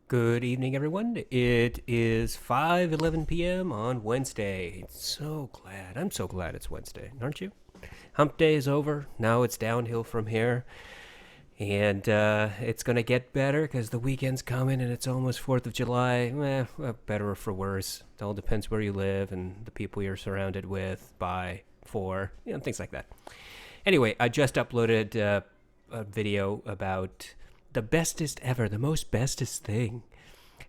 Good evening, everyone. It is 5:11 p.m. on Wednesday. I'm so glad it's Wednesday, aren't you? Hump day is over. Now it's downhill from here. And it's going to get better because the weekend's coming and it's almost 4th of July. Better or for worse. It all depends where you live and the people you're surrounded with, by, for, things like that. Anyway, I just uploaded a video about the bestest ever, the most bestest thing.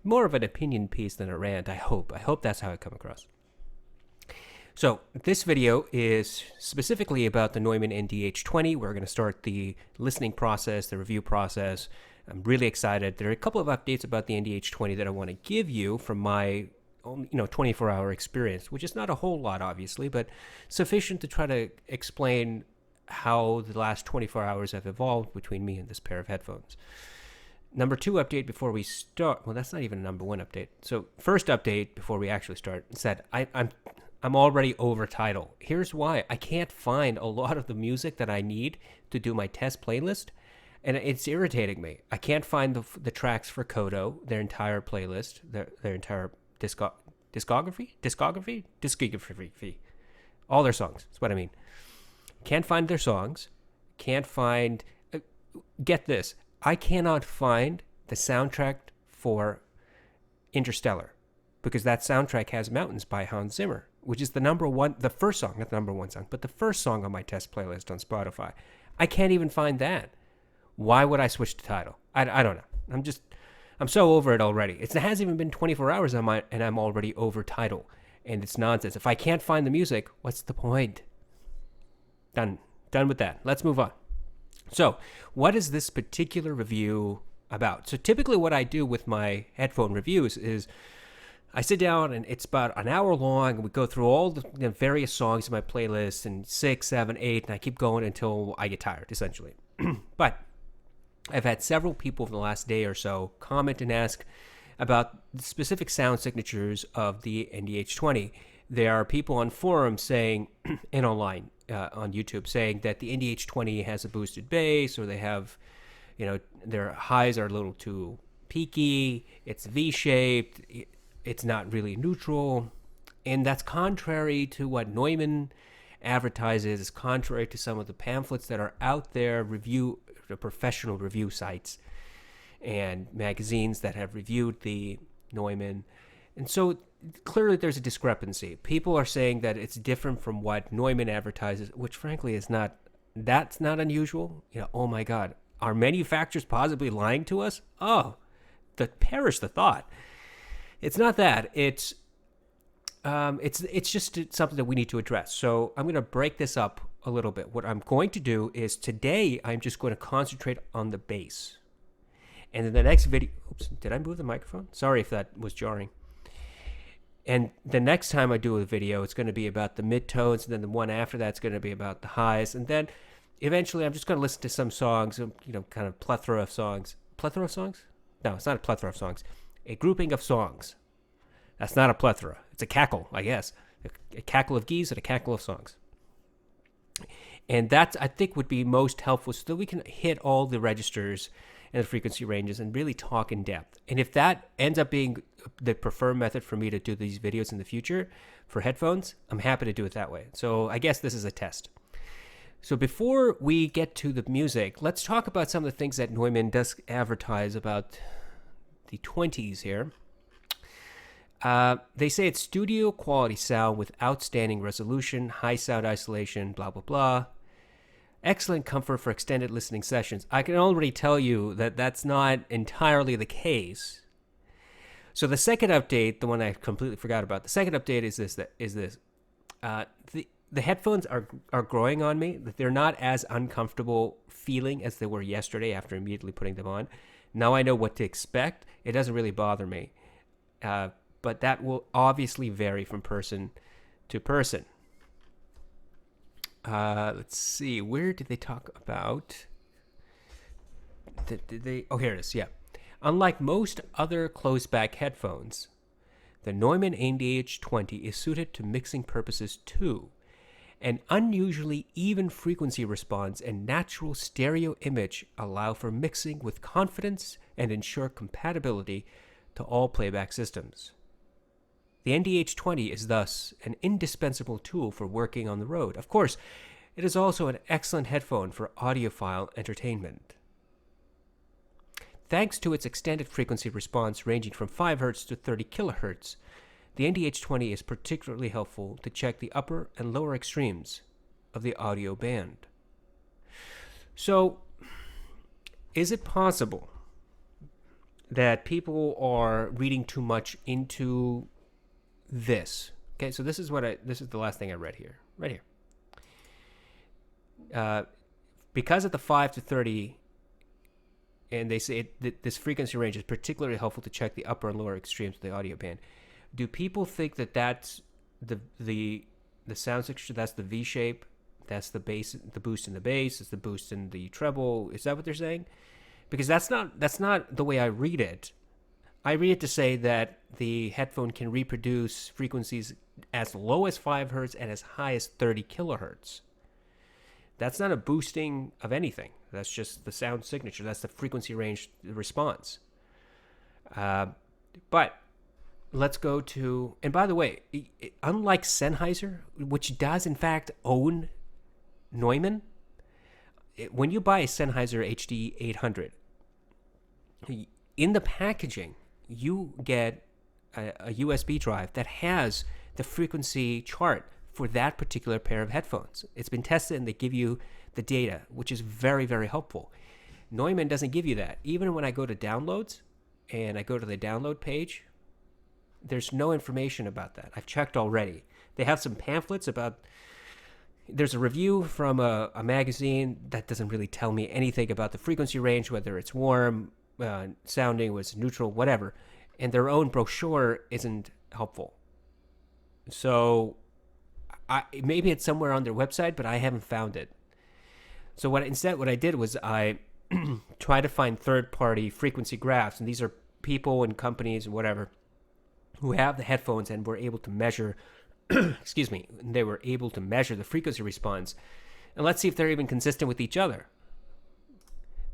More of an opinion piece than a rant, I hope. I hope that's how I come across. So this video is specifically about the Neumann NDH 20. We're going to start the listening process, the review process. I'm really excited. There are a couple of updates about the NDH 20 that I want to give you from my 24-hour experience, which is not a whole lot, obviously, but sufficient to try to explain how the last 24 hours have evolved between me and this pair of headphones. Number 2 update before we start. Well, that's not even a number 1 update. So first update before we actually start is that I'm already over Tidal. Here's why. I can't find a lot of the music that I need to do my test playlist, and it's irritating me. I can't find the tracks for Kodo, their entire playlist, their entire discography, all their songs. That's what I mean. Can't find their songs. Can't find. Get this. I cannot find the soundtrack for Interstellar because that soundtrack has Mountains by Hans Zimmer, which is the first song, not the number 1 song, but the first song on my test playlist on Spotify. I can't even find that. Why would I switch to Tidal? I don't know. I'm so over it already. It hasn't even been 24 hours on and I'm already over Tidal. And it's nonsense. If I can't find the music, what's the point? Done with that. Let's move on. So, what is this particular review about? So, typically what I do with my headphone reviews is I sit down and it's about an hour long and we go through all the various songs in my playlist and 6, 7, 8, and I keep going until I get tired, essentially. But I've had several people in the last day or so comment and ask about the specific sound signatures of the NDH 20. There are people on forums saying, and online, on YouTube, saying that the NDH 20 has a boosted bass, or they have, their highs are a little too peaky, it's V-shaped, it's not really neutral, and that's contrary to what Neumann advertises, it's contrary to some of the pamphlets that are out there, the professional review sites and magazines that have reviewed the Neumann. And so clearly there's a discrepancy. People are saying that it's different from what Neumann advertises, which frankly is not, that's not unusual. Oh my God, are manufacturers possibly lying to us? Oh, perish the thought. It's not that. It's just something that we need to address. So I'm going to break this up a little bit. What I'm going to do is today I'm just going to concentrate on the bass. And in the next video, oops, did I move the microphone? Sorry if that was jarring. And the next time I do a video, it's going to be about the midtones, and then the one after that's going to be about the highs. And then eventually I'm just going to listen to some songs, kind of plethora of songs. Plethora of songs? No, it's not a plethora of songs. A grouping of songs. That's not a plethora. It's a cackle, I guess. A cackle of geese and a cackle of songs. And that, I think, would be most helpful so that we can hit all the registers and the frequency ranges and really talk in depth. And if that ends up being the preferred method for me to do these videos in the future for headphones, I'm happy to do it that way. So I guess this is a test. So before we get to the music, let's talk about some of the things that Neumann does advertise about the 20s here. They say it's studio quality sound with outstanding resolution, high sound isolation, blah, blah, blah. Excellent comfort for extended listening sessions. I can already tell you that that's not entirely the case. So the second update, the one I completely forgot about, the second update is this. The headphones are growing on me. They're not as uncomfortable feeling as they were yesterday after immediately putting them on. Now I know what to expect. It doesn't really bother me. But that will obviously vary from person to person. Let's see. Where did they talk about? Oh, here it is. Yeah. Unlike most other closed-back headphones, the Neumann NDH 20 is suited to mixing purposes too. An unusually even frequency response and natural stereo image allow for mixing with confidence and ensure compatibility to all playback systems. The NDH20 is thus an indispensable tool for working on the road. Of course, it is also an excellent headphone for audiophile entertainment. Thanks to its extended frequency response ranging from 5 Hz to 30 kHz, the NDH20 is particularly helpful to check the upper and lower extremes of the audio band. So, is it possible that people are reading too much into this? Okay, so this is the last thing I read here, right here. Because of the 5 to 30, and they say this frequency range is particularly helpful to check the upper and lower extremes of the audio band. Do people think that that's the sound signature? That's the V shape. That's the bass, the boost in the bass. It's the boost in the treble. Is that what they're saying? Because that's not the way I read it. I read it to say that the headphone can reproduce frequencies as low as 5 Hz and as high as 30 kilohertz. That's not a boosting of anything. That's just the sound signature. That's the frequency range response. But let's go to, and by the way, unlike Sennheiser, which does in fact own Neumann, when you buy a Sennheiser HD 800, in the packaging, you get a USB drive that has the frequency chart for that particular pair of headphones. It's been tested and they give you the data, which is very, very helpful. Neumann doesn't give you that. Even when I go to downloads and I go to the download page, there's no information about that. I've checked already. They have some pamphlets about, there's a review from a magazine that doesn't really tell me anything about the frequency range, whether it's warm, sounding, was neutral, whatever. And their own brochure isn't helpful. So maybe it's somewhere on their website, but I haven't found it. So what I did was I tried to find third-party frequency graphs, and these are people and companies and whatever who have the headphones and were able to measure, excuse me, they were able to measure the frequency response. And let's see if they're even consistent with each other.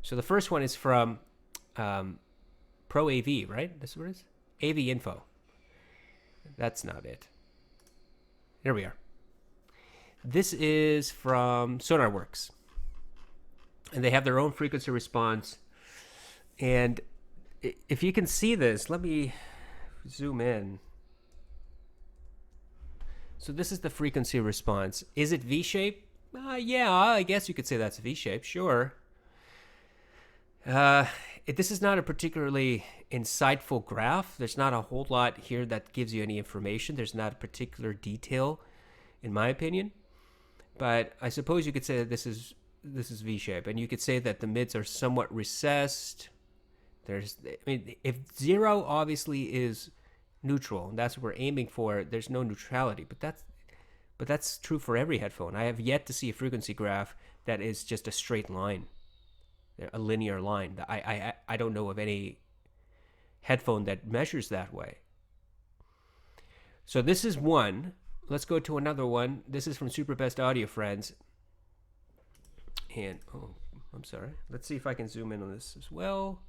So the first one is from Pro AV, right? This is what it is? AV Info. That's not it. Here we are. This is from SonarWorks. And they have their own frequency response. And if you can see this, let me zoom in. So this is the frequency response. Is it V-shaped? Yeah, I guess you could say that's V-shaped, sure. This is not a particularly insightful graph. There's not a whole lot here that gives you any information. There's not a particular detail, in my opinion. But I suppose you could say that this is V-shape, and you could say that the mids are somewhat recessed. If 0 obviously is neutral, and that's what we're aiming for, there's no neutrality. But that's true for every headphone. I have yet to see a frequency graph that is just a straight line, a linear line. I don't know of any headphone that measures that way. So this is one. Let's go to another one. This is from Superbest Audio Friends. And, I'm sorry. Let's see if I can zoom in on this as well.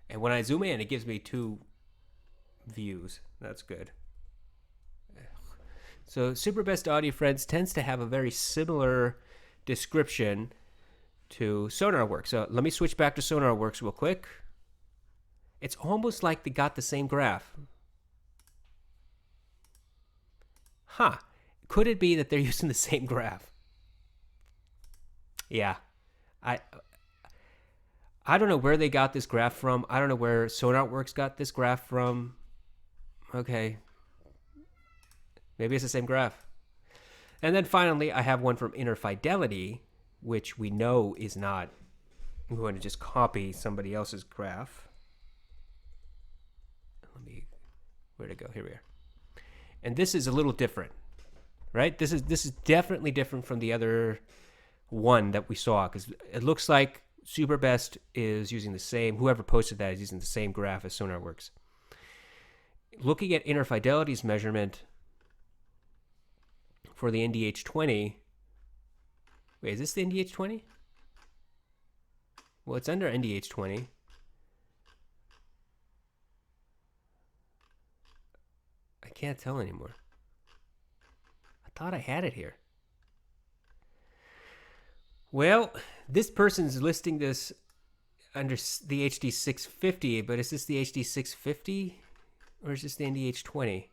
And when I zoom in, it gives me 2 views. That's good. So Superbest Audio Friends tends to have a very similar description to SonarWorks. So let me switch back to SonarWorks real quick. It's almost like they got the same graph. Could it be that they're using the same graph? Yeah. I don't know where they got this graph from. I don't know where SonarWorks got this graph from. Okay. Maybe it's the same graph. And then finally, I have one from Inner Fidelity, which we know is not. I'm going to just copy somebody else's graph. Where'd it go? Here we are. And this is a little different, right? This is definitely different from the other one that we saw, because it looks like Superbest is using the same, whoever posted that is using the same graph as SonarWorks. Looking at Inner Fidelity's measurement for the NDH20, wait, is this the NDH20? Well, it's under NDH20. can't tell anymore. I thought I had it here. Well, this person's listing this under the HD 650, but is this the HD 650 or is this the NDH 20?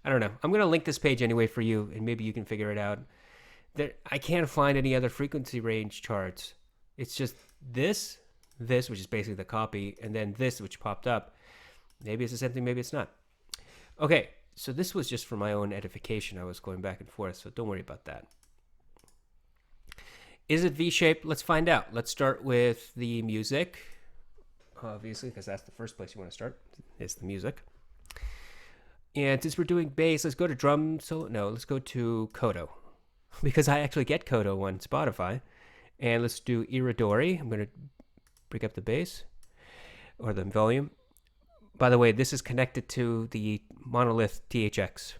I don't know. I'm going to link this page anyway for you, and maybe you can figure it out. I can't find any other frequency range charts. It's just this, which is basically the copy, and then this, which popped up. Maybe it's the same thing, maybe it's not. Okay, so this was just for my own edification. I was going back and forth, so don't worry about that. Is it V-shaped? Let's find out. Let's start with the music, obviously, because that's the first place you want to start, is the music. And since we're doing bass, let's go to drum solo. No, let's go to Kodo, because I actually get Kodo on Spotify. And let's do Iridori. I'm going to bring up the bass or the volume. By the way, this is connected to the Monolith THX.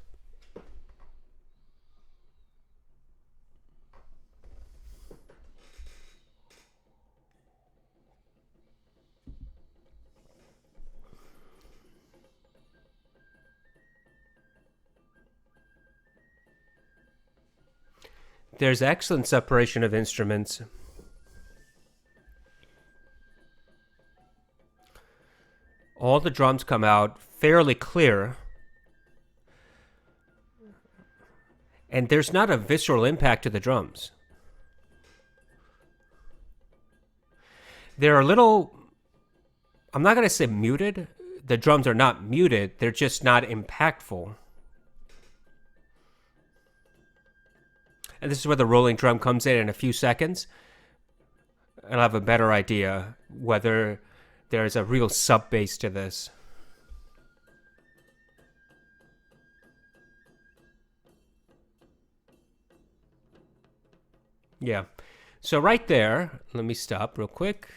There's excellent separation of instruments. All the drums come out fairly clear. And there's not a visceral impact to the drums. They're a little, I'm not going to say muted. The drums are not muted. They're just not impactful. And this is where the rolling drum comes in a few seconds. I'll have a better idea whether there's a real sub bass to this. Yeah. So right there, let me stop real quick.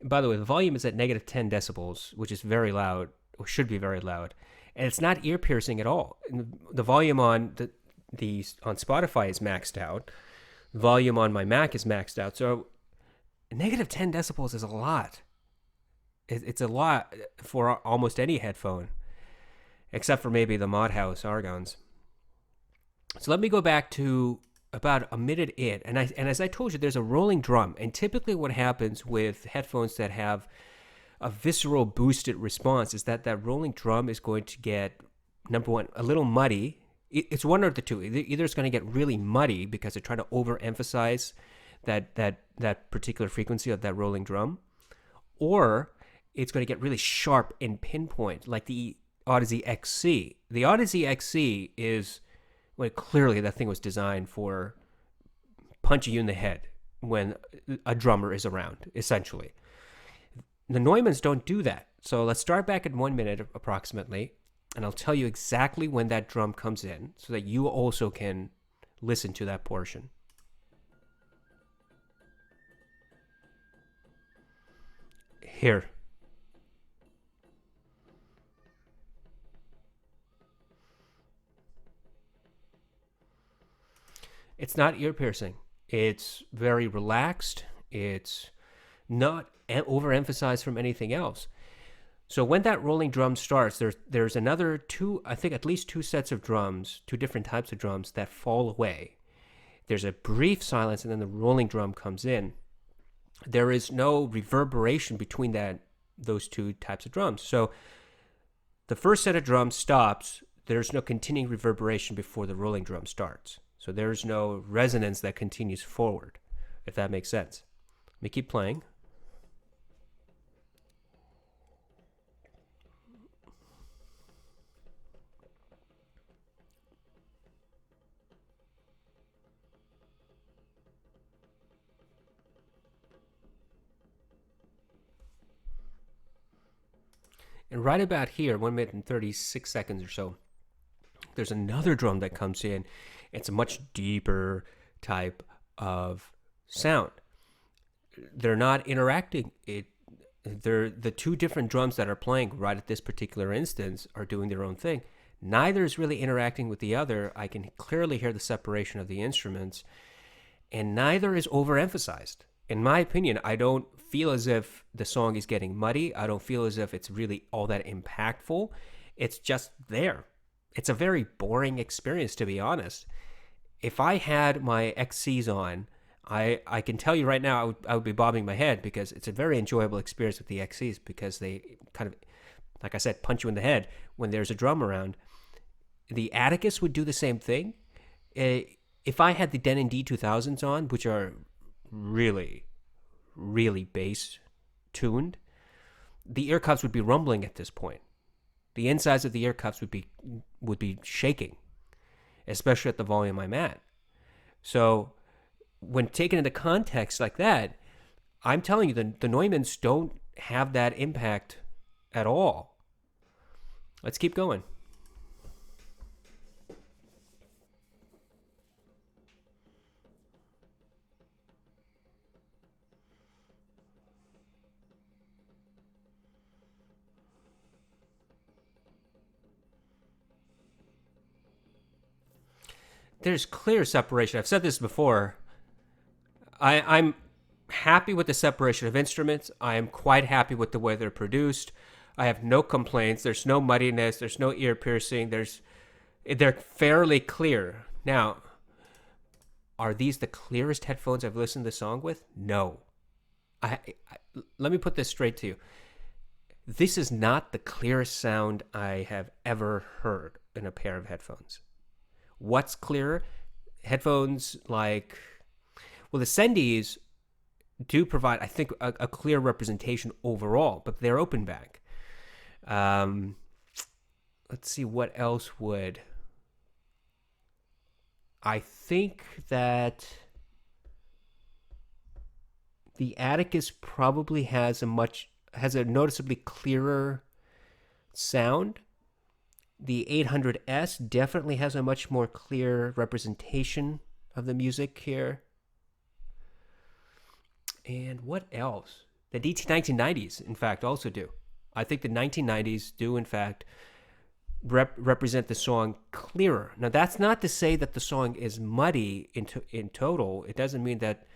By the way, the volume is at negative 10 decibels, which is very loud, or should be very loud. And it's not ear piercing at all. The volume on on Spotify is maxed out. The volume on my Mac is maxed out. So negative 10 decibels is a lot. It's a lot for almost any headphone, except for maybe the Mod House Argons. So let me go back to about a minute in. And as I told you, there's a rolling drum. And typically what happens with headphones that have a visceral boosted response is that rolling drum is going to get, number one, a little muddy. It's one or the two. Either it's going to get really muddy because they're trying to overemphasize that particular frequency of that rolling drum, or it's going to get really sharp and pinpoint, like the Odyssey XC. The Odyssey XC is, well, clearly that thing was designed for punching you in the head when a drummer is around, essentially. The Neumanns don't do that. So let's start back at 1 minute approximately, and I'll tell you exactly when that drum comes in so that you also can listen to that portion. Here. It's not ear piercing. It's very relaxed. It's not overemphasized from anything else. So when that rolling drum starts, there's another two, I think at least two sets of drums, two different types of drums that fall away. There's a brief silence and then the rolling drum comes in. There is no reverberation between those two types of drums. So the first set of drums stops. There's no continuing reverberation before the rolling drum starts. So there's no resonance that continues forward, if that makes sense. Let me keep playing. And right about here, 1 minute and 36 seconds or so, there's another drum that comes in. It's a much deeper type of sound. They're not interacting. They're the two different drums that are playing right at this particular instance are doing their own thing. Neither is really interacting with the other. I can clearly hear the separation of the instruments, and neither is overemphasized. in my opinion, I don't feel as if the song is getting muddy. I don't feel as if it's really all that impactful. It's just there. It's a very boring experience, to be honest. If I had my XCs on, I can tell you right now, I would be bobbing my head because it's a very enjoyable experience with the XCs because they kind of, like I said, punch you in the head when there's a drum around. The Atticus would do the same thing. If I had the Denon D2000s on, which are really, really bass tuned, the ear cuffs would be rumbling at this point. The insides of the ear cuffs would be shaking, especially at the volume I'm at. So when taken into context like that, I'm telling you, the Neumanns don't have that impact at all. Let's keep going. There's clear separation. I've said this before. I'm happy with the separation of instruments. I am quite happy with the way they're produced. I have no complaints. There's no muddiness. There's no ear piercing. They're fairly clear. Now, are these the clearest headphones I've listened to the song with? No. Let me put this straight to you. This is not the clearest sound I have ever heard in a pair of headphones. What's clearer? Headphones like, well, the Sendies do provide, I think, a clear representation overall, but they're open back. Let's see, what else would. I think that the Atticus probably has a noticeably clearer sound. The 800S definitely has a much more clear representation of the music here. And what else? The DT 1990s, in fact, also do. I think the 1990s do, in fact, represent the song clearer. Now, that's not to say that the song is muddy in total. It doesn't mean that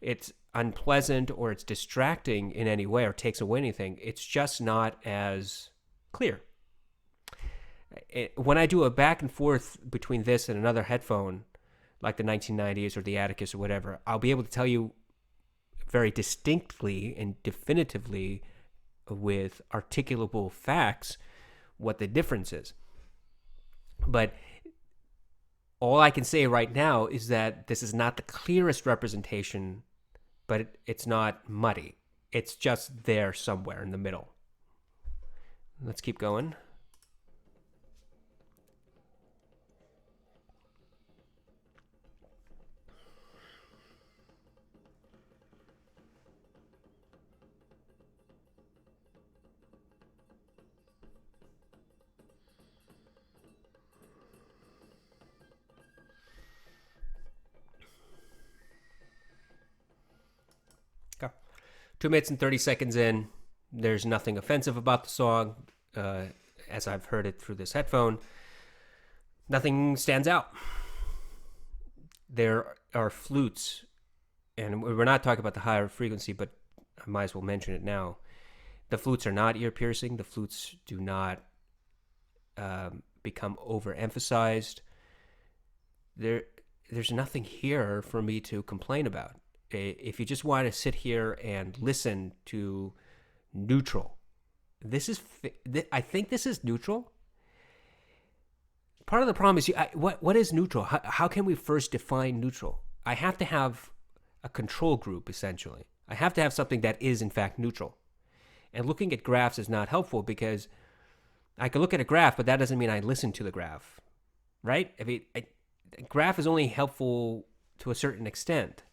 it's unpleasant or it's distracting in any way or takes away anything. It's just not as clear. When I do a back and forth between this and another headphone, like the 1990s or the Atticus or whatever, I'll be able to tell you very distinctly and definitively with articulable facts what the difference is. But all I can say right now is that this is not the clearest representation, but it's not muddy. It's just there somewhere in the middle. Let's keep going. Okay. 2 minutes and 30 seconds in, there's nothing offensive about the song, as I've heard it through this headphone. Nothing stands out. There are flutes, and we're not talking about the higher frequency, but I might as well mention it now. The flutes are not ear piercing. The flutes do not become overemphasized. There's nothing here for me to complain about. If you just want to sit here and listen to neutral, I think this is neutral. Part of the problem is, what is neutral? How can we first define neutral? I have to have a control group, essentially. I have to have something that is, in fact, neutral. And looking at graphs is not helpful because I can look at a graph, but that doesn't mean I listen to the graph, right? I mean, a graph is only helpful to a certain extent.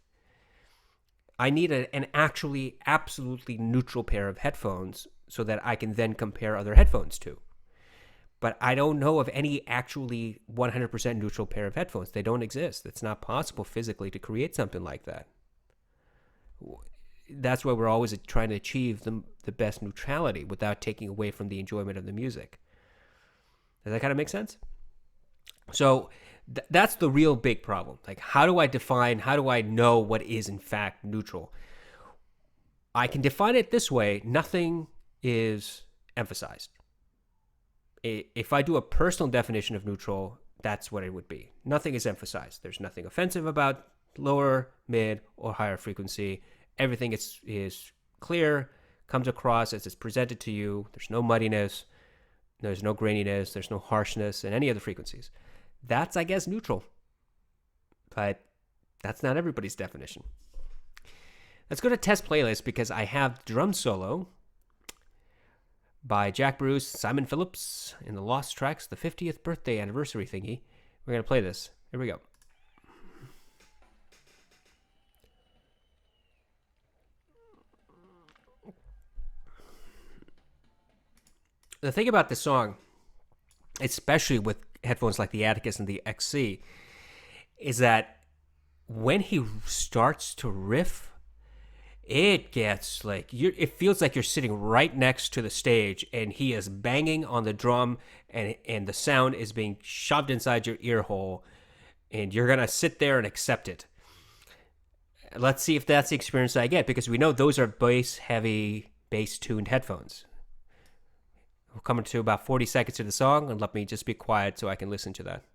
I need an actually absolutely neutral pair of headphones so that I can then compare other headphones to. But I don't know of any actually 100% neutral pair of headphones. They don't exist. It's not possible physically to create something like that. That's why we're always trying to achieve the best neutrality without taking away from the enjoyment of the music. Does that kind of make sense? So that's the real big problem. Like, how do I know what is in fact neutral? I can define it this way: nothing is emphasized. If I do a personal definition of neutral, that's what it would be. Nothing is emphasized. There's nothing offensive about lower, mid, or higher frequency. Everything is clear, comes across as it's presented to you. There's no muddiness, there's no graininess, there's no harshness in any of the frequencies. That's, I guess, neutral. But that's not everybody's definition. Let's go to test playlist because I have drum solo by Jack Bruce, Simon Phillips in the Lost Tracks, the 50th birthday anniversary thingy. We're going to play this. Here we go. The thing about this song, especially with headphones like the Atticus and the XC, is that when he starts to riff, it gets like it feels like you're sitting right next to the stage and he is banging on the drum and the sound is being shoved inside your ear hole and you're gonna sit there and accept it. Let's see if that's the experience I get, because we know those are bass tuned headphones. We're coming to about 40 seconds of the song, and let me just be quiet so I can listen to that.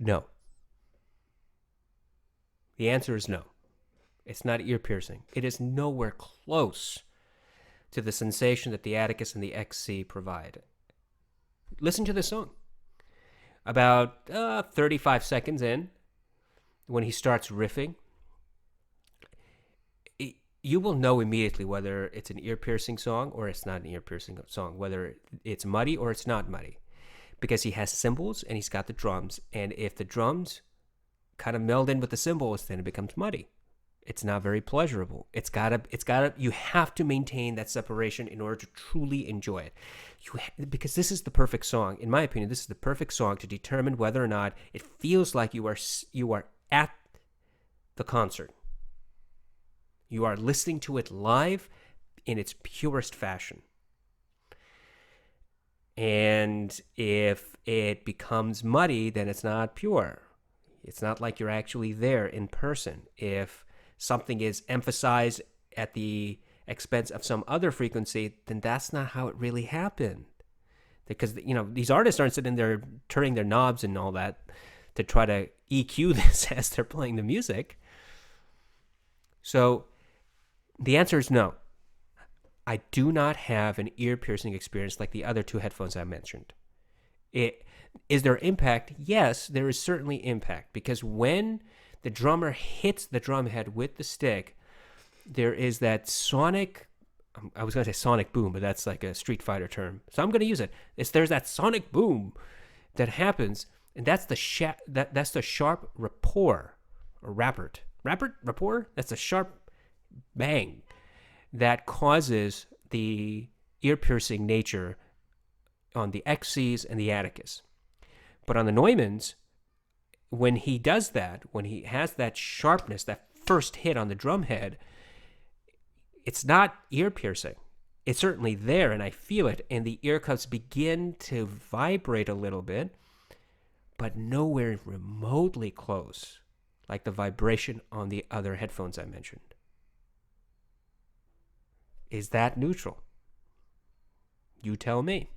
No. The answer is no. It's not ear piercing. It is nowhere close to the sensation that the Atticus and the XC provide. Listen to the song. About 35 seconds in, when he starts riffing, you will know immediately whether it's an ear-piercing song or it's not an ear-piercing song, whether it's muddy or it's not muddy. Because he has cymbals and he's got the drums. And if the drums kind of meld in with the cymbals, then it becomes muddy. It's not very pleasurable. You have to maintain that separation in order to truly enjoy it. Because this is the perfect song. In my opinion, this is the perfect song to determine whether or not it feels like you are at the concert. You are listening to it live in its purest fashion. And if it becomes muddy, then it's not pure. It's not like you're actually there in person. If something is emphasized at the expense of some other frequency, then that's not how it really happened. Because, these artists aren't sitting there turning their knobs and all that to try to EQ this as they're playing the music. So the answer is no. I do not have an ear-piercing experience like the other two headphones I mentioned. Is there impact? Yes, there is certainly impact, because when the drummer hits the drum head with the stick, there is that sonic, I was going to say sonic boom, but that's like a Street Fighter term, so I'm going to use it. There's that sonic boom that happens, and that's the sharp rapport, or rapport? That's a sharp bang that causes the ear-piercing nature on the XCs and the Atticus. But on the Neumanns, when he does that, when he has that sharpness, that first hit on the drum head, it's not ear-piercing. It's certainly there, and I feel it, and the ear cups begin to vibrate a little bit, but nowhere remotely close like the vibration on the other headphones I mentioned. Is that neutral? You tell me.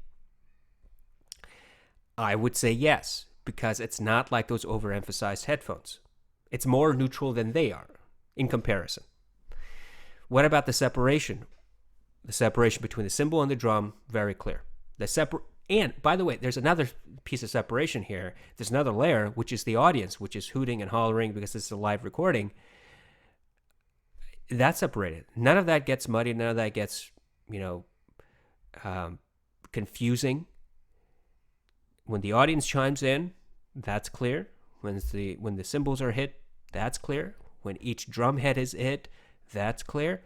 I would say yes, because it's not like those overemphasized headphones. It's more neutral than they are in comparison. What about the separation? The separation between the cymbal and the drum, very clear. And by the way, there's another piece of separation here. There's another layer, which is the audience, which is hooting and hollering because this is a live recording. That's separated. None of that gets muddy. None of that gets, confusing. When the audience chimes in, that's clear. When the cymbals are hit, that's clear. When each drum head is hit, that's clear.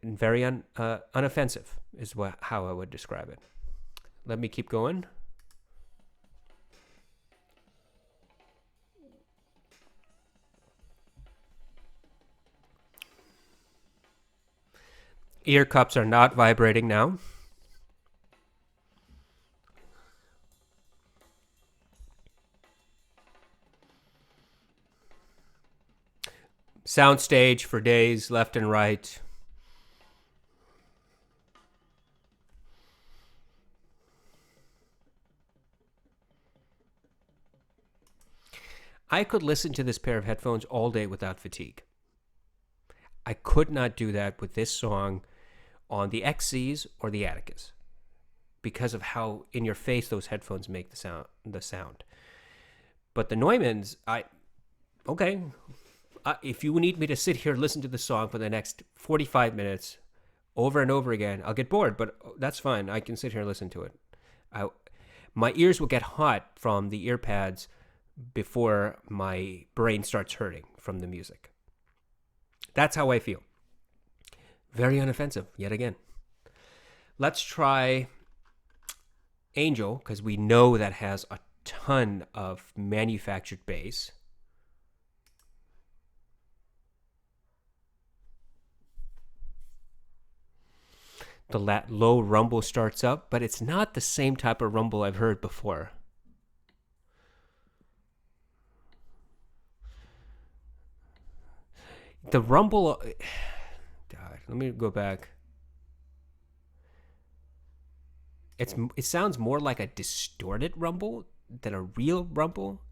Very unoffensive is how I would describe it. Let me keep going. Ear cups are not vibrating now. Soundstage for days, left and right. I could listen to this pair of headphones all day without fatigue. I could not do that with this song on the XCs or the Atticus because of how in your face those headphones make the sound. But the Neumanns, okay. If you need me to sit here and listen to the song for the next 45 minutes over and over again, I'll get bored, but that's fine. I can sit here and listen to it. My ears will get hot from the ear pads before my brain starts hurting from the music. That's how I feel. Very unoffensive, yet again. Let's try Angel, because we know that has a ton of manufactured bass. The low rumble starts up, but it's not the same type of rumble I've heard before. The rumble... God, let me go back. It sounds more like a distorted rumble than a real rumble.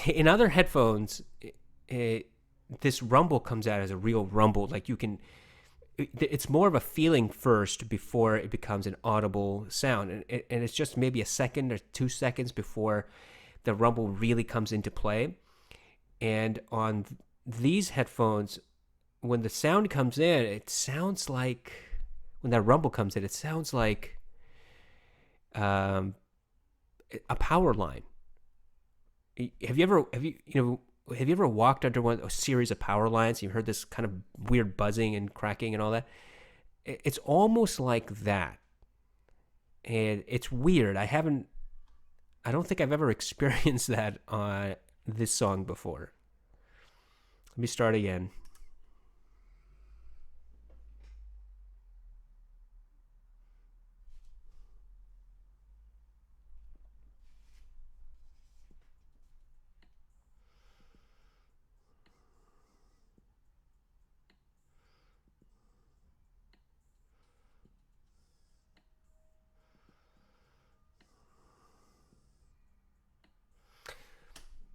In other headphones, this rumble comes out as a real rumble. Like you can... It's more of a feeling first before it becomes an audible sound. And it's just maybe a second or 2 seconds before the rumble really comes into play. And on these headphones, when the sound comes in, it sounds like, when that rumble comes in, it sounds like a power line. Have you ever walked under a series of power lines and you heard this kind of weird buzzing and cracking and all that? It's almost like that. And it's weird. I don't think I've ever experienced that on this song before. Let me start again.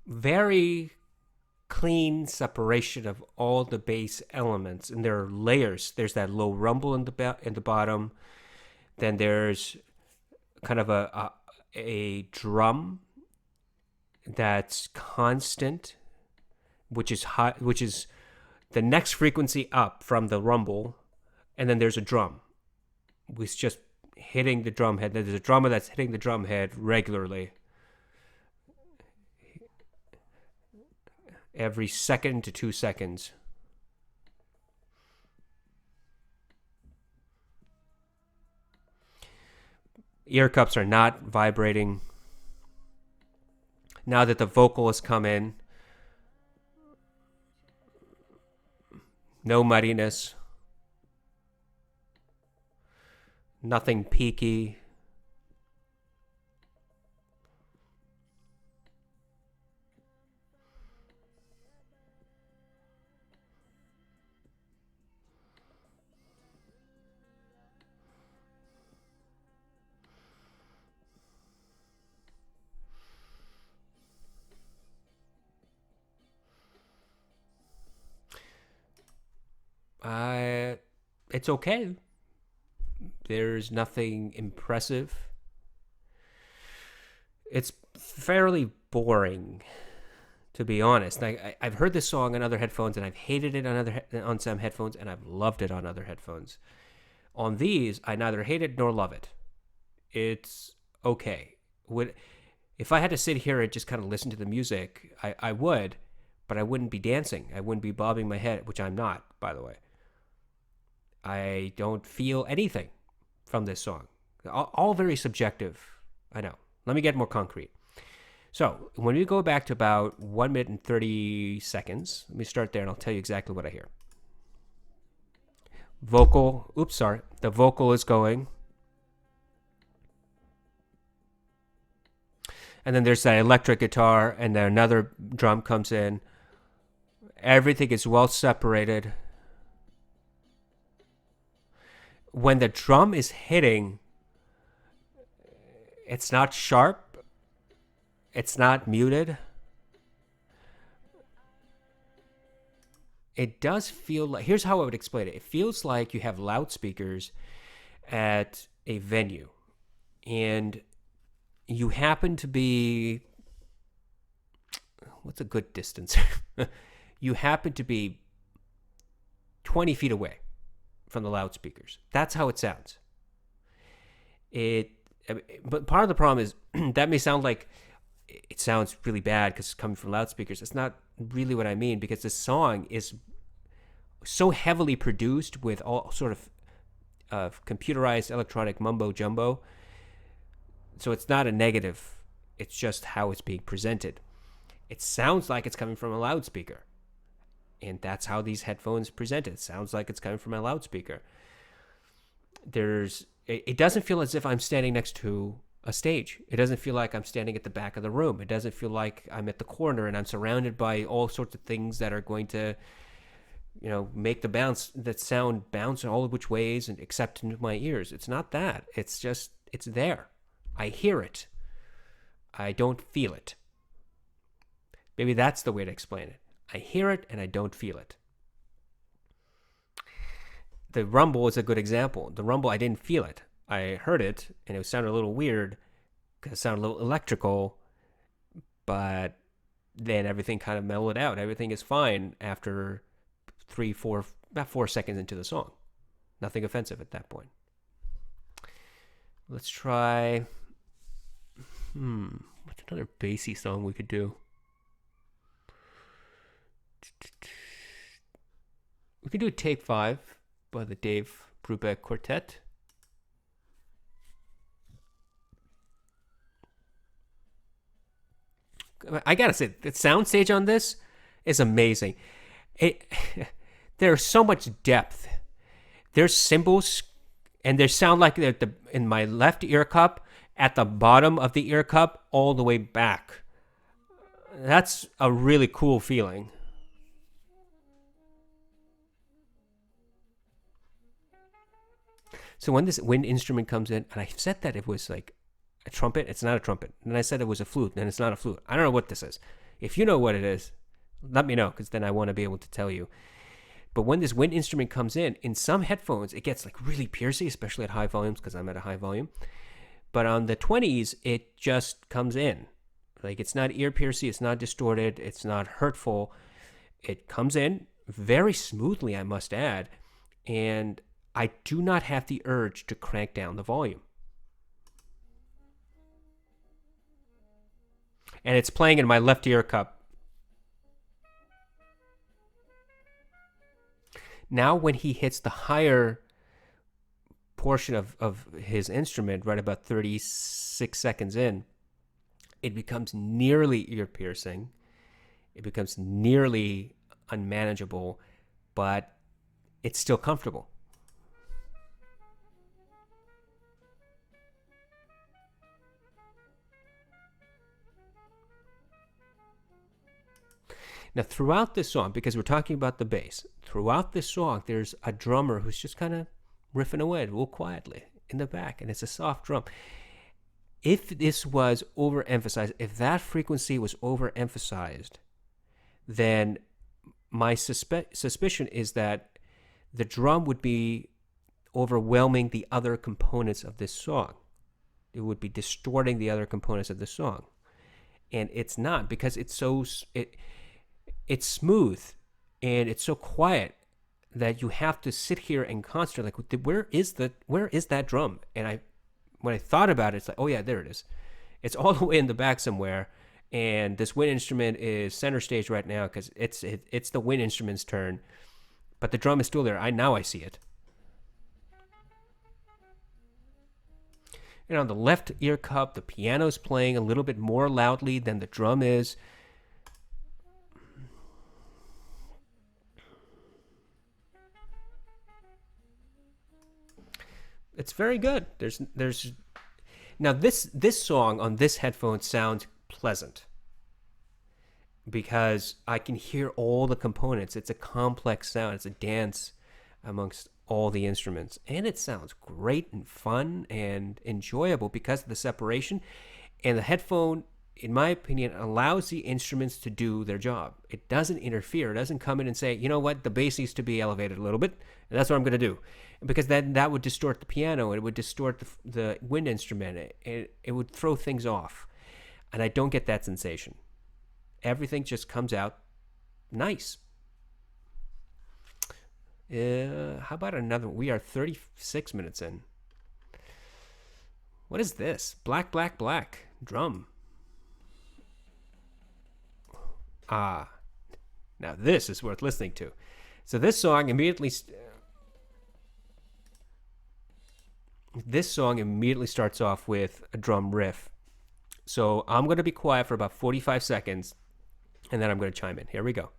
Very clean separation of all the bass elements, and there are layers. There's that low rumble in the bottom. Then there's kind of a drum that's constant, which is high, which is the next frequency up from the rumble, and then there's a drum, which is just hitting the drum head. There's a drummer that's hitting the drum head regularly. Every second to 2 seconds. Ear cups are not vibrating. Now that the vocal has come in, no muddiness, nothing peaky. It's okay. There's nothing impressive. It's fairly boring, to be honest. I've heard this song on other headphones, and I've hated it on some headphones, and I've loved it on other headphones. On these, I neither hate it nor love it. It's okay. If I had to sit here and just kind of listen to the music, I would, but I wouldn't be dancing. I wouldn't be bobbing my head, which I'm not, by the way. I don't feel anything from this song. All very subjective, I know. Let me get more concrete. So when we go back to about 1 minute and 30 seconds, let me start there and I'll tell you exactly what I hear. Vocal, oops, sorry. The vocal is going. And then there's that electric guitar, and then another drum comes in. Everything is well separated. When the drum is hitting, it's not sharp. It's not muted. It does feel like, here's how I would explain it. It feels like you have loudspeakers at a venue, and you happen to be, what's a good distance? You happen to be 20 feet away from the loudspeakers. That's how it sounds. But part of the problem is that may sound like it sounds really bad because it's coming from loudspeakers. It's not really what I mean, because the song is so heavily produced with all sort of computerized electronic mumbo jumbo. So it's not a negative. It's just how it's being presented. It sounds like it's coming from a loudspeaker. And that's how these headphones present it. It sounds like it's coming from a loudspeaker. It doesn't feel as if I'm standing next to a stage. It doesn't feel like I'm standing at the back of the room. It doesn't feel like I'm at the corner and I'm surrounded by all sorts of things that are going to, make that sound bounce all which ways and except into my ears. It's not that. It's just, it's there. I hear it. I don't feel it. Maybe that's the way to explain it. I hear it and I don't feel it. The rumble is a good example. The rumble, I didn't feel it. I heard it and it sounded a little weird because it sounded a little electrical, but then everything kind of mellowed out. Everything is fine after about 4 seconds into the song. Nothing offensive at that point. Let's try, what's another bassy song we could do? We could do Take 5 by the Dave Brubeck Quartet. I gotta say, the soundstage on this is amazing. There's so much depth. There's cymbals, and they sound like they're in my left ear cup, at the bottom of the ear cup, all the way back. That's a really cool feeling. So when this wind instrument comes in, and I said that it was like a trumpet, it's not a trumpet. And I said it was a flute, and it's not a flute. I don't know what this is. If you know what it is, let me know, because then I want to be able to tell you. But when this wind instrument comes in some headphones, it gets like really piercy, especially at high volumes, because I'm at a high volume. But on the 20s, it just comes in. Like, it's not ear piercy, it's not distorted, it's not hurtful. It comes in very smoothly, I must add. And I do not have the urge to crank down the volume. And it's playing in my left ear cup. Now when he hits the higher portion of his instrument, right about 36 seconds in, it becomes nearly ear-piercing. It becomes nearly unmanageable, but it's still comfortable. Now, throughout this song, because we're talking about the bass, throughout this song, there's a drummer who's just kind of riffing away real quietly in the back, and it's a soft drum. If this was overemphasized, if that frequency was overemphasized, then my suspicion is that the drum would be overwhelming the other components of this song. It would be distorting the other components of the song. And it's not, because it's it's smooth and it's so quiet that you have to sit here and concentrate, like, where is that drum? And when I thought about it, it's like, oh yeah, there it is. It's all the way in the back somewhere, and this wind instrument is center stage right now because it's the wind instrument's turn, but the drum is still there. Now I see it. And on the left ear cup, the piano's playing a little bit more loudly than the drum is. It's very good. There's now this song on this headphone sounds pleasant because I can hear all the components. It's a complex sound. It's a dance amongst all the instruments, and it sounds great and fun and enjoyable because of the separation. And the headphone, in my opinion, allows the instruments to do their job. It doesn't interfere. It doesn't come in and say, you know what, the bass needs to be elevated a little bit, and that's what I'm going to do, because then that would distort the piano. It would distort the wind instrument. It would throw things off, and I don't get that sensation. Everything just comes out nice. How about another? We are 36 minutes in. What is this? Black, black, black. Drum. Ah. Now this is worth listening to. So this song immediately starts off with a drum riff. So I'm going to be quiet for about 45 seconds, and then I'm going to chime in. Here we go.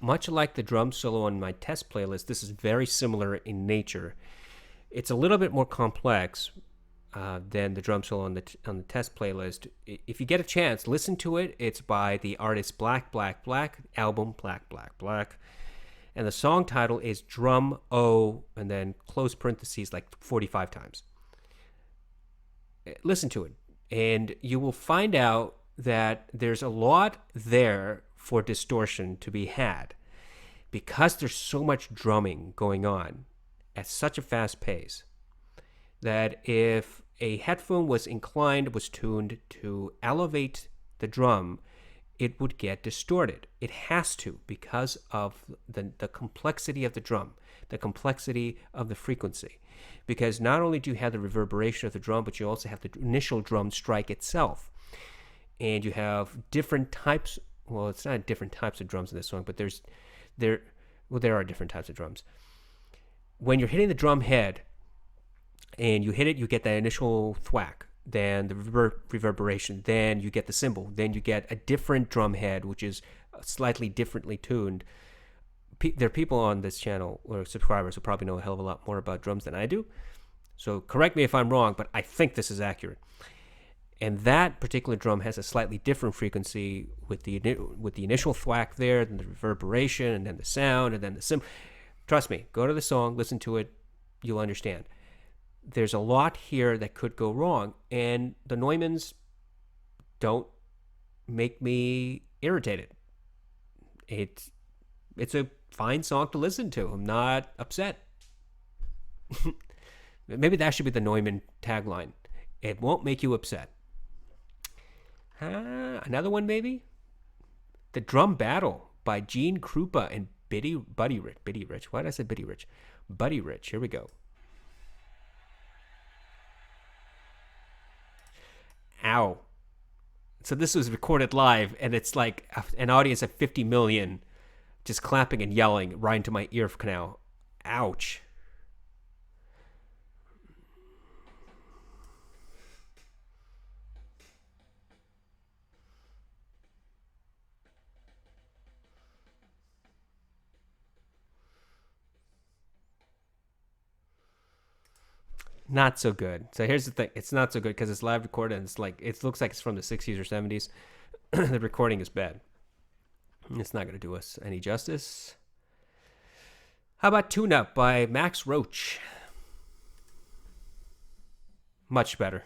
Much like the drum solo on my test playlist, this is very similar in nature. It's a little bit more complex than the drum solo on the test playlist. If you get a chance, listen to it. It's by the artist Black Black Black, album Black Black Black, and the song title is Drum O, and then close parentheses like 45 times. Listen to it, and you will find out that there's a lot there for distortion to be had because there's so much drumming going on at such a fast pace that if a headphone was tuned to elevate the drum, it would get distorted. It has to, because of the complexity of the drum, the complexity of the frequency. Because not only do you have the reverberation of the drum, but you also have the initial drum strike itself. And you have different types. Well, it's not different types of drums in this song, but there are different types of drums. When you're hitting the drum head and you hit it, you get that initial thwack, then the reverberation, then you get the cymbal, then you get a different drum head, which is slightly differently tuned. There are people on this channel or subscribers who probably know a hell of a lot more about drums than I do. So correct me if I'm wrong, but I think this is accurate. And that particular drum has a slightly different frequency with the initial thwack there, then the reverberation, and then the sound, and then the cymbal. Trust me, go to the song, listen to it, you'll understand. There's a lot here that could go wrong, and the Neumanns don't make me irritated. It's a fine song to listen to. I'm not upset. Maybe that should be the Neumann tagline. It won't make you upset. Another one, maybe? The Drum Battle by Gene Krupa and Buddy Rich. Why did I say Buddy Rich? Buddy Rich. Here we go. Ow. So this was recorded live, and it's like an audience of 50 million just clapping and yelling right into my ear canal. Ouch. Not so good. So here's the thing. It's not so good because it's live recorded and it looks like it's from the 60s or 70s. The recording is bad. It's not going to do us any justice. How about Tune Up by Max Roach? Much better.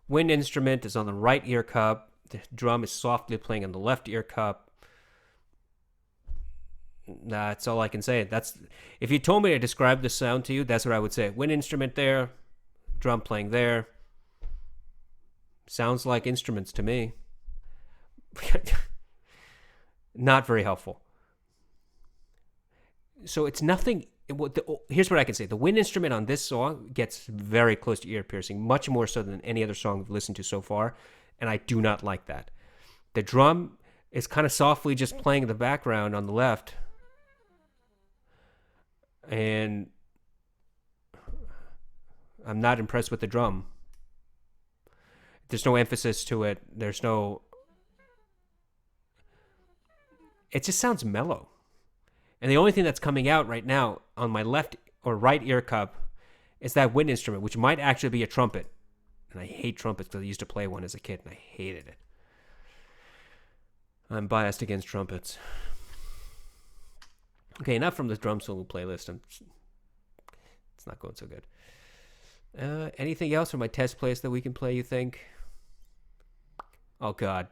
Wind instrument is on the right ear cup. The drum is softly playing on the left ear cup. That's all I can say. That's if you told me to describe the sound to you, that's what I would say. Wind instrument there, drum playing there. Sounds like instruments to me. Not very helpful. So it's nothing. Here's what I can say. The wind instrument on this song gets very close to ear piercing, much more so than any other song we've listened to so far, and I do not like that. The drum is kind of softly just playing in the background on the left, and I'm not impressed with the drum. There's no emphasis to it. It just sounds mellow. And the only thing that's coming out right now on my left or right ear cup is that wind instrument, which might actually be a trumpet. And I hate trumpets because I used to play one as a kid and I hated it. I'm biased against trumpets. Okay, enough from the drum solo playlist. It's not going so good. Anything else from my test playlist that we can play, you think? Oh, God.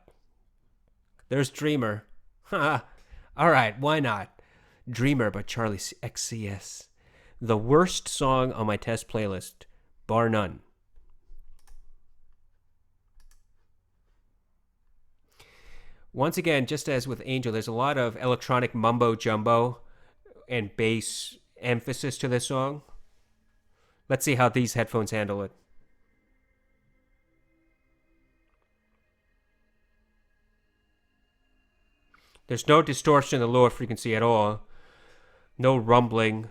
There's Dreamer. All right, why not? Dreamer by Charlie XCS. The worst song on my test playlist, bar none. Once again, just as with Angel, there's a lot of electronic mumbo jumbo and bass emphasis to this song. Let's see how these headphones handle it. There's no distortion in the lower frequency at all. No rumbling.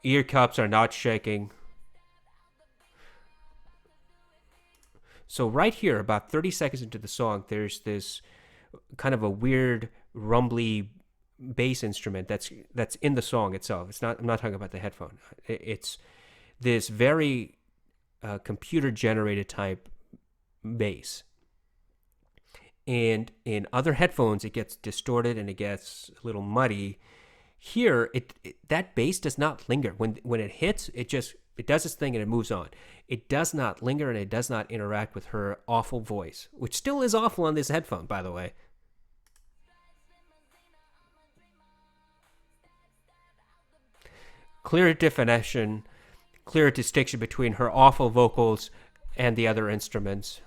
Ear cups are not shaking. So right here, about 30 seconds into the song, there's this kind of a weird rumbly bass instrument that's in the song itself. I'm not talking about the headphone. It's this very computer generated type bass. And in other headphones, it gets distorted and it gets a little muddy. Here, that bass does not linger. When it hits, it does its thing and it moves on. It does not linger and it does not interact with her awful voice, which still is awful on this headphone, by the way. Clear definition, clear distinction between her awful vocals and the other instruments.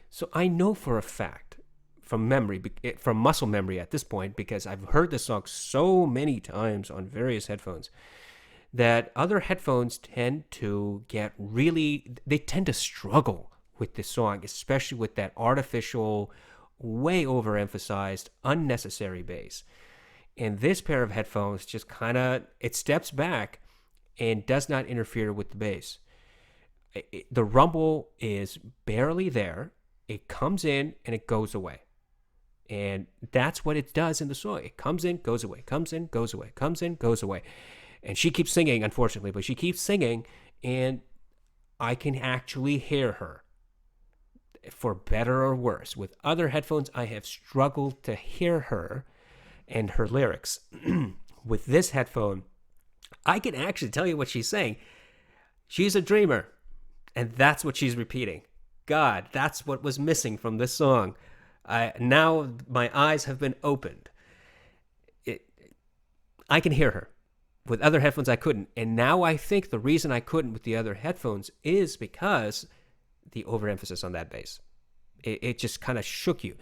So I know for a fact, from muscle memory at this point, because I've heard this song so many times on various headphones, that other headphones tend to they tend to struggle with this song, especially with that artificial, way overemphasized, unnecessary bass. And this pair of headphones just it steps back and does not interfere with the bass. The rumble is barely there. It comes in and it goes away. And that's what it does in the song. It comes in, goes away, comes in, goes away, comes in, goes away. And she keeps singing, unfortunately, but she keeps singing, and I can actually hear her, for better or worse. With other headphones, I have struggled to hear her and her lyrics. With this headphone, I can actually tell you what she's saying. She's a dreamer, and that's what she's repeating. God, that's what was missing from this song. Now my eyes have been opened. I can hear her. With other headphones, I couldn't. And now I think the reason I couldn't with the other headphones is because the overemphasis on that bass. It just kind of shook you.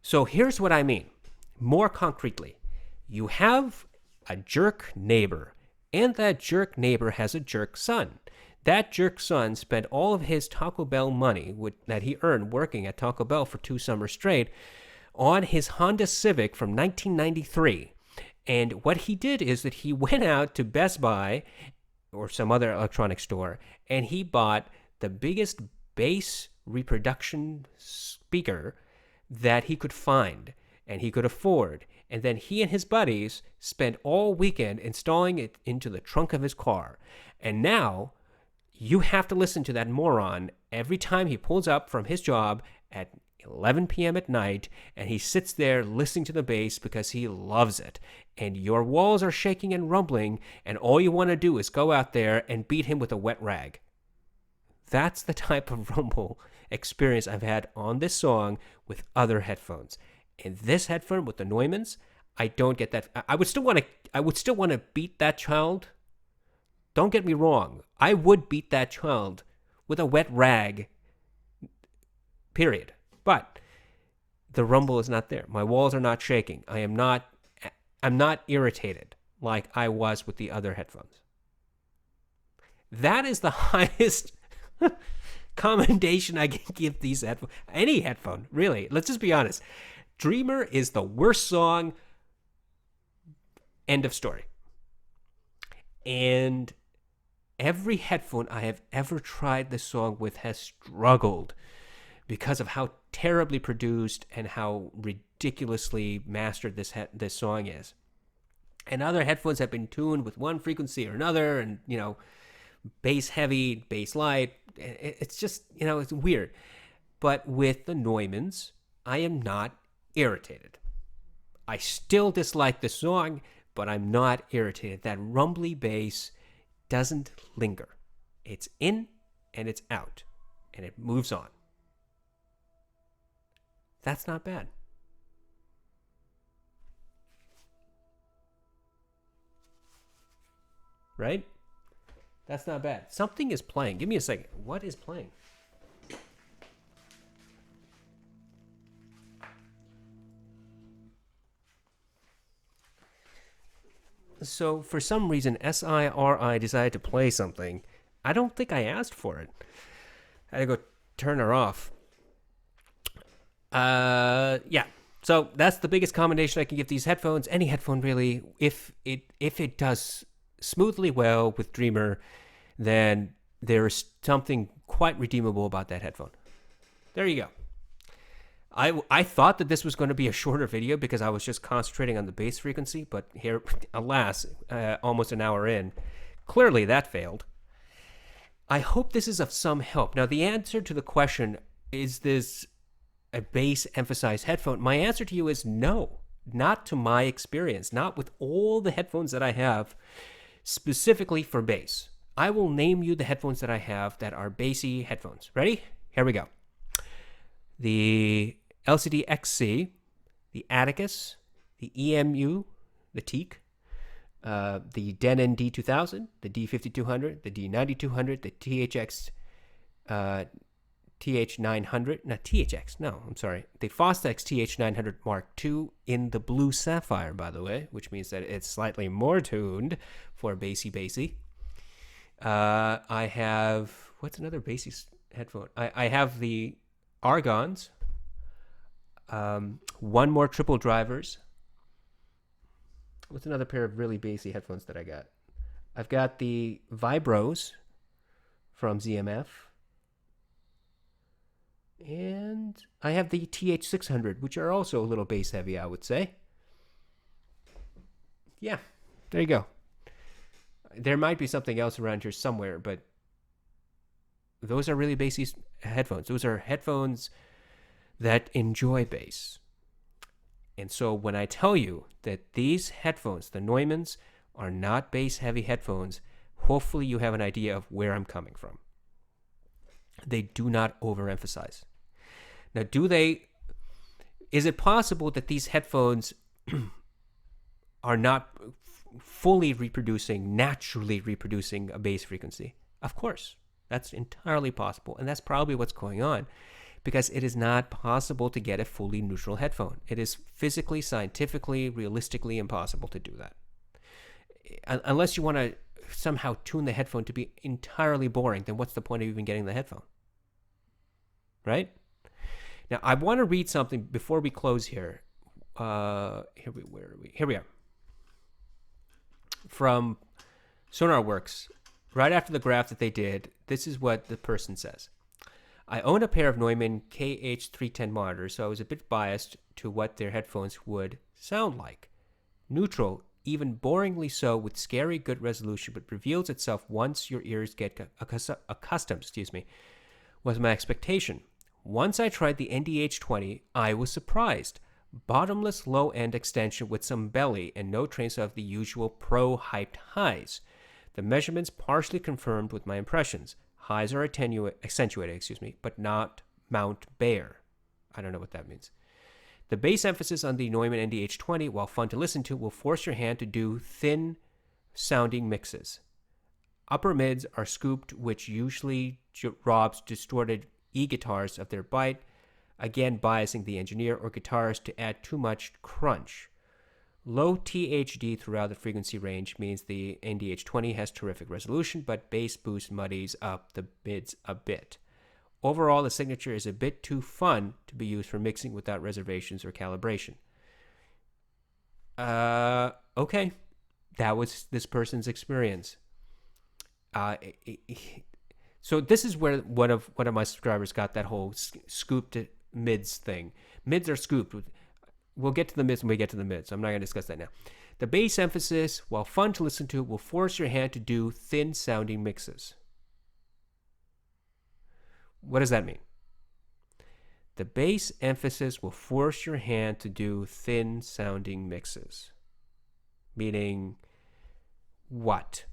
So here's what I mean. More concretely, you have a jerk neighbor, and that jerk neighbor has a jerk son. That jerk son spent all of his Taco Bell money that he earned working at Taco Bell for 2 summers straight on his Honda Civic from 1993. And what he did is that he went out to Best Buy or some other electronic store, and he bought the biggest bass reproduction speaker that he could find and he could afford. And then he and his buddies spent all weekend installing it into the trunk of his car. And now You have to listen to that moron every time he pulls up from his job at 11 p.m. at night and he sits there listening to the bass because he loves it. And your walls are shaking and rumbling, and all you want to do is go out there and beat him with a wet rag. That's the type of rumble experience I've had on this song with other headphones. And this headphone with the Neumanns, I don't get that. I would still want to beat that child. Don't get me wrong. I would beat that child with a wet rag. Period. But the rumble is not there. My walls are not shaking. I'm not irritated like I was with the other headphones. That is the highest commendation I can give these headphones. Any headphone, really. Let's just be honest. Dreamer is the worst song. End of story. And every headphone I have ever tried this song with has struggled because of how terribly produced and how ridiculously mastered this song is. And other headphones have been tuned with one frequency or another, and bass heavy, bass light. It's just it's weird. But with the Neumanns, I am not irritated. I still dislike the song, but I'm not irritated. That rumbly bass doesn't linger. It's in and it's out, and it moves on. That's not bad. Right? That's not bad. Something is playing. Give me a second. What is playing? So for some reason, SIRI decided to play something. I don't think I asked for it. I had to go turn her off. Yeah. So that's the biggest commendation I can give these headphones. Any headphone, really. If it does smoothly well with Dreamer, then there's something quite redeemable about that headphone. There you go. I thought that this was going to be a shorter video because I was just concentrating on the bass frequency, but here, alas, almost an hour in, clearly that failed. I hope this is of some help. Now, the answer to the question, is this a bass-emphasized headphone? My answer to you is no, not to my experience, not with all the headphones that I have specifically for bass. I will name you the headphones that I have that are bassy headphones. Ready? Here we go. The LCD XC, the Atticus, the EMU, the Teak, the Denon D2000, the D5200, the D9200, the THX, TH900, not THX, no, I'm sorry, the Fostex TH900 Mark II in the blue sapphire, by the way, which means that it's slightly more tuned for bassy. I have, what's another bassy headphone? I have the Argons, one more triple drivers. What's another pair of really bassy headphones that I got? I've got the Vibros from ZMF. And I have the TH600, which are also a little bass heavy, I would say. Yeah, there you go. There might be something else around here somewhere, but those are really bassy headphones. Those are headphones that enjoy bass. And so when I tell you that these headphones, the Neumanns, are not bass-heavy headphones, hopefully you have an idea of where I'm coming from. They do not overemphasize. Now, is it possible that these headphones are not fully naturally reproducing a bass frequency? Of course, that's entirely possible, and that's probably what's going on, because it is not possible to get a fully neutral headphone. It is physically, scientifically, realistically impossible to do that. Unless you want to somehow tune the headphone to be entirely boring, then what's the point of even getting the headphone? Right? Now, I want to read something before we close here. Where are we? Here we are. From SonarWorks, right after the graph that they did, this is what the person says. I own a pair of Neumann KH310 monitors, so I was a bit biased to what their headphones would sound like. Neutral even boringly so, with scary good resolution, but reveals itself once your ears get accustomed, was my expectation. Once I tried the NDH 20, I was surprised. Bottomless low-end extension with some belly and no trace of the usual pro-hyped highs. The measurements partially confirmed with my impressions. Highs are accentuated, but not Mount Bare. I don't know what that means. The bass emphasis on the Neumann NDH 20, while fun to listen to, will force your hand to do thin-sounding mixes. Upper mids are scooped, which usually robs distorted e-guitars of their bite, again biasing the engineer or guitarist to add too much crunch. Low THD throughout the frequency range means the NDH 20 has terrific resolution, but bass boost muddies up the mids a bit. Overall, the signature is a bit too fun to be used for mixing without reservations or calibration. Okay. That was this person's experience. So this is where one of my subscribers got that whole scooped mids thing. Mids are scooped. We'll get to the mids when we get to the mids. I'm not going to discuss that now. The bass emphasis, while fun to listen to, will force your hand to do thin-sounding mixes. What does that mean? The bass emphasis will force your hand to do thin-sounding mixes. Meaning what?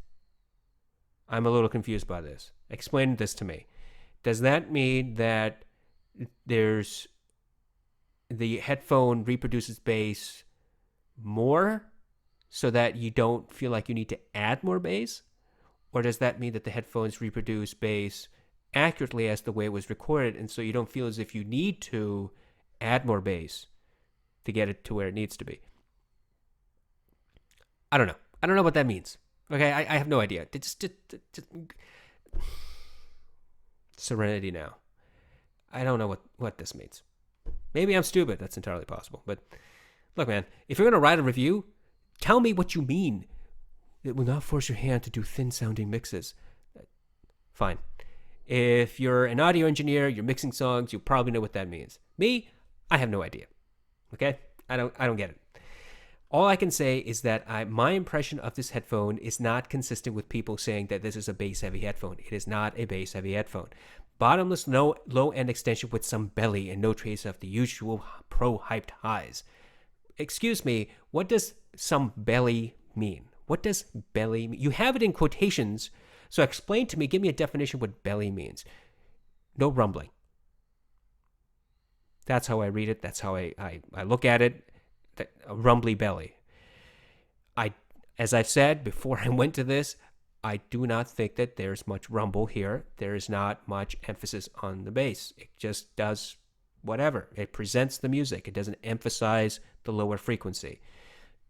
I'm a little confused by this. Explain this to me. Does that mean that the headphone reproduces bass more so that you don't feel like you need to add more bass? Or does that mean that the headphones reproduce bass accurately as the way it was recorded, and so you don't feel as if you need to add more bass to get it to where it needs to be? I don't know. I don't know what that means. Okay, I have no idea. Just serenity now. I don't know what this means. Maybe I'm stupid. That's entirely possible. But look, man, if you're going to write a review, tell me what you mean. It will not force your hand to do thin-sounding mixes. Fine. If you're an audio engineer, you're mixing songs, you probably know what that means. Me, I have no idea. Okay? I don't get it. All I can say is that my impression of this headphone is not consistent with people saying that this is a bass-heavy headphone. It is not a bass-heavy headphone. Bottomless, low-end extension with some belly and no trace of the usual pro-hyped highs. Excuse me, what does some belly mean? What does belly mean? You have it in quotations, so explain to me, give me a definition of what belly means. No rumbling. That's how I read it. That's how I look at it. A rumbly belly. As I've said before I went to this, I do not think that there's much rumble here. There is not much emphasis on the bass. It just does whatever. It presents the music. It doesn't emphasize the lower frequency.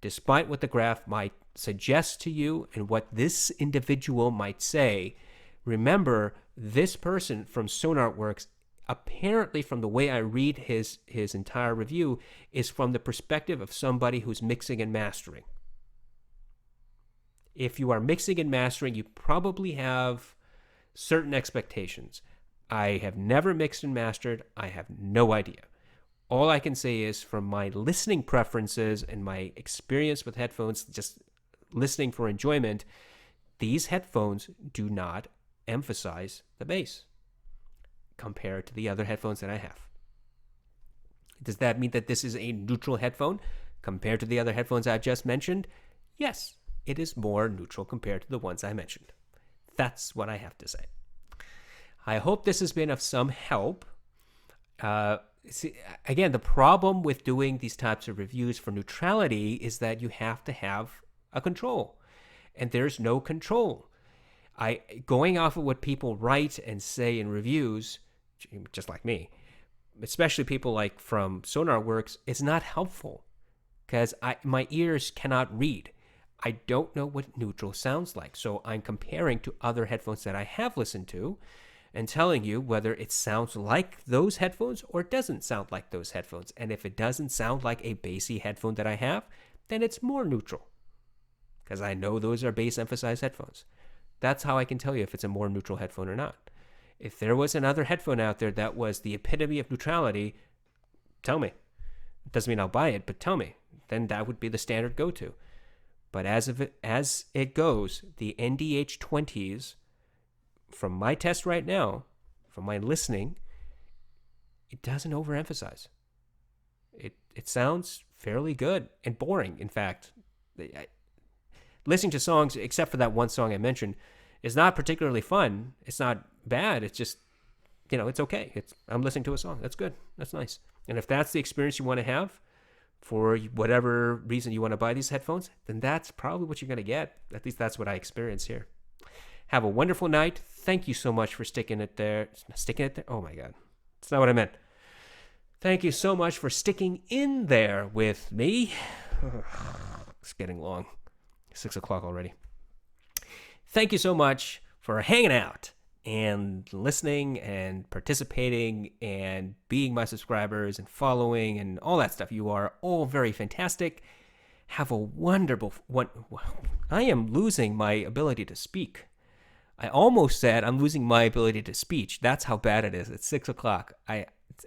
Despite what the graph might suggest to you and what this individual might say, remember, this person from Sonarworks, apparently from the way I read his entire review, is from the perspective of somebody who's mixing and mastering. If you are mixing and mastering, you probably have certain expectations. I have never mixed and mastered. I have no idea. All I can say is from my listening preferences and my experience with headphones, just listening for enjoyment, these headphones do not emphasize the bass compared to the other headphones that I have. Does that mean that this is a neutral headphone compared to the other headphones I've just mentioned? Yes, it is more neutral compared to the ones I mentioned. That's what I have to say. I hope this has been of some help. See, again, the problem with doing these types of reviews for neutrality is that you have to have a control, and there's no control. Going off of what people write and say in reviews, just like me, especially people like from Sonarworks, is not helpful because my ears cannot read. I don't know what neutral sounds like, so I'm comparing to other headphones that I have listened to and telling you whether it sounds like those headphones or doesn't sound like those headphones. And if it doesn't sound like a bassy headphone that I have, then it's more neutral because I know those are bass-emphasized headphones. That's how I can tell you if it's a more neutral headphone or not. If there was another headphone out there that was the epitome of neutrality, tell me. It doesn't mean I'll buy it, but tell me. Then that would be the standard go-to. But as it goes, the NDH 20s, from my test right now, from my listening, it doesn't overemphasize. It sounds fairly good and boring. In fact, listening to songs, except for that one song I mentioned, is not particularly fun. It's not bad. It's just, it's okay. I'm listening to a song. That's good. That's nice. And if that's the experience you want to have for whatever reason you want to buy these headphones, then that's probably what you're going to get. At least that's what I experience here. Have a wonderful night. Thank you so much for sticking it there. Sticking it there? Oh my God. That's not what I meant. Thank you so much for sticking in there with me. It's getting long. 6 o'clock already. Thank you so much for hanging out and listening and participating and being my subscribers and following and all that stuff. You are all very fantastic. Have a wonderful one. I am losing my ability to speak. I almost said I'm losing my ability to speech. That's how bad it is. It's 6 o'clock.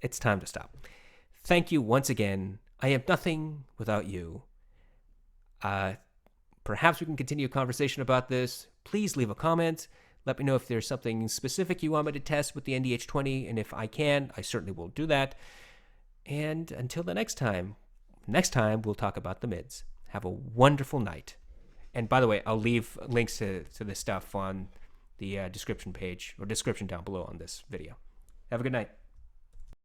It's time to stop. Thank you once again. I am nothing without you. Perhaps we can continue a conversation about this. Please leave a comment. Let me know if there's something specific you want me to test with the NDH20, and if I can, I certainly will do that. And until the next time we'll talk about the mids. Have a wonderful night. And by the way, I'll leave links to this stuff on the description page or description down below on this video. Have a good night.